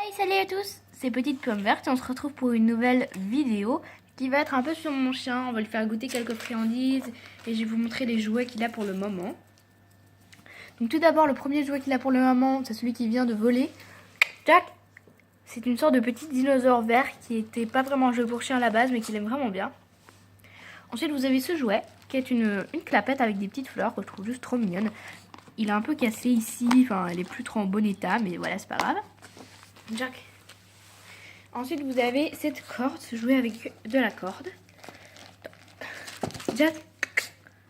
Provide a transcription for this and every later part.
Hey, salut à tous, c'est Petite Pomme Verte et on se retrouve pour une nouvelle vidéo qui va être un peu sur mon chien. On va lui faire goûter quelques friandises et je vais vous montrer les jouets qu'il a pour le moment. Donc tout d'abord, le premier jouet qu'il a pour le moment, c'est celui qui vient de voler. Jack, c'est une sorte de petit dinosaure vert qui n'était pas vraiment un jouet pour chien à la base mais qu'il aime vraiment bien. Ensuite, vous avez ce jouet qui est une clapette avec des petites fleurs que je trouve juste trop mignonne. Il est un peu cassé ici, enfin elle est plus trop en bon état mais voilà, c'est pas grave. Jack. Ensuite, vous avez cette corde, jouer avec de la corde. Jack,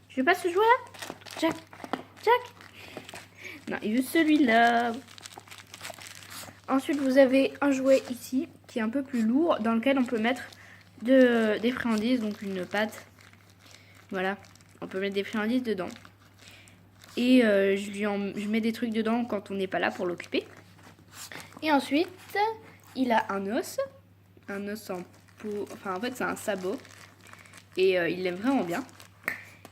je veux pas ce jouet-là. Jack, Jack. Non, il veut celui-là. Ensuite, vous avez un jouet ici qui est un peu plus lourd, dans lequel on peut mettre des friandises, donc une pâte. Voilà, on peut mettre des friandises dedans. Et je mets des trucs dedans quand on n'est pas là pour l'occuper. Et ensuite, il a un os en peau, enfin en fait c'est un sabot. Et il l'aime vraiment bien.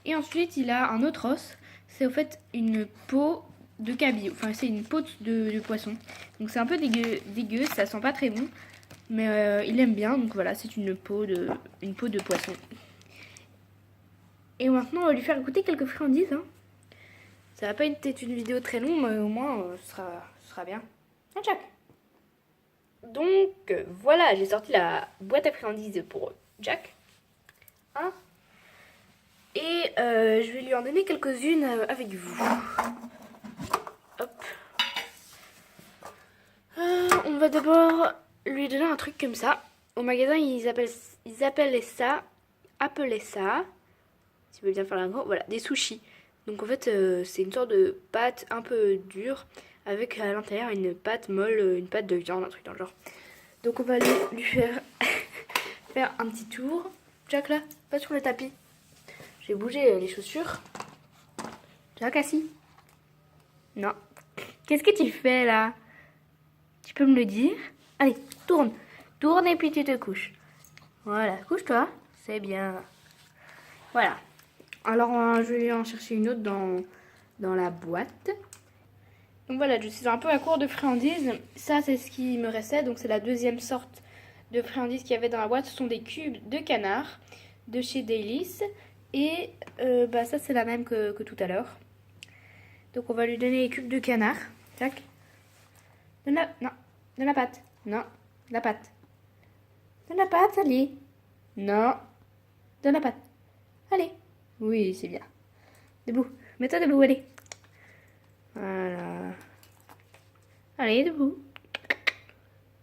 Et ensuite, il a un autre os, c'est au fait une peau de cabillaud, enfin c'est une peau de poisson. Donc c'est un peu dégueu, ça sent pas très bon. Mais il aime bien, donc voilà, c'est une peau de poisson. Et maintenant, on va lui faire goûter quelques friandises. Hein. Ça va pas être une vidéo très longue, mais au moins, ce sera bien. Un Jack. Donc, voilà, j'ai sorti la boîte à friandises pour Jack. Hein. Et je vais lui en donner quelques-unes avec vous. Hop. On va d'abord lui donner un truc comme ça. Au magasin, ils appellent ça, si vous voulez bien faire la grande, voilà, des sushis. Donc en fait, c'est une sorte de pâte un peu dure, avec à l'intérieur une pâte molle, une pâte de viande, un truc dans le genre. Donc on va lui faire, faire un petit tour. Jack là, pas sur le tapis. J'ai bougé les chaussures. Jack assis. Non. Qu'est-ce que tu fais là? Tu peux me le dire? Allez, tourne. Tourne et puis tu te couches. Voilà, couche-toi. C'est bien. Voilà. Alors, je vais en chercher une autre dans la boîte. Donc voilà, je suis un peu à court de friandises. Ça, c'est ce qui me restait. Donc, c'est la deuxième sorte de friandises qu'il y avait dans la boîte. Ce sont des cubes de canard de chez Daily's. Et ça, c'est la même que tout à l'heure. Donc, on va lui donner les cubes de canard. Tac. Non, de la pâte. Non, de la pâte. De la pâte, allez. Non, de la pâte. Allez. Oui, c'est bien. Debout. Mets-toi debout, allez. Voilà. Allez, debout.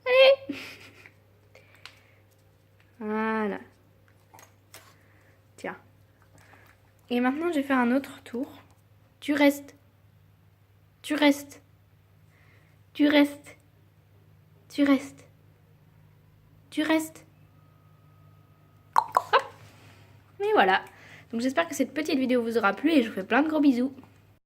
Allez. Voilà. Tiens. Et maintenant, je vais faire un autre tour. Tu restes. Tu restes. Tu restes. Tu restes. Tu restes. Hop. Et voilà. Donc j'espère que cette petite vidéo vous aura plu et je vous fais plein de gros bisous.